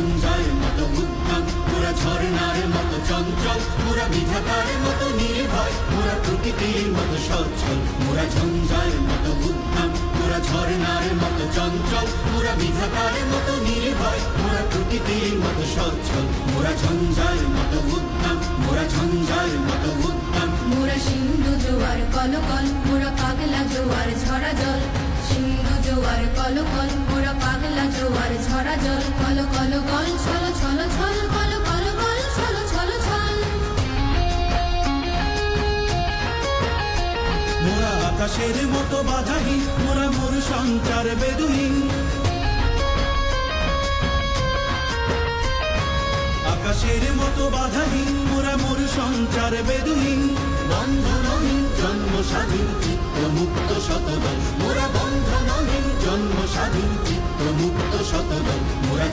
ঝঞ্ঝার মতো উদ্যম, মোরা ঝর্ণার মতো চঞ্চল, মোরা বিধাতার মতো নির্ভয়, মোরা প্রকৃতির মতো সচ্ছল। মোরা ঝঞ্ঝার মতো উদ্যম, মোরা ঝর্ণার মতো চঞ্চল, মোরা বিধাতার মতো নির্ভয়, মোরা প্রকৃতির মতো সচ্ছল। মোরা ঝঞ্ঝার মতো উদ্যম, মোরা ঝঞ্ঝার মতো উদ্যম। মোরা সিন্ধু জোয়ার কলকল, মোরা পাগলা জোয়ার ঝরা জল। সিন্ধু জোয়ার কলকল, মোরা পাগলা জোয়ার ঝরা জল। কল কল কল ছল ছল ছল, কল কল কল ছল ছল ছল। মোরা আকাশের মতো বাধাহীন, মোরা মোর সঞ্চার বেদুহীন। আকাশের মতো বাধাহীন, মোরা মোর সঞ্চার বেদুহীন। বন্ধনহীন জন্ম স্বাধীন, চিত্ত মুক্ত শতদল। মোরা বন্ধনহীন জন্ম স্বাধীন, চিত্ত মুক্ত শতদল। মোরা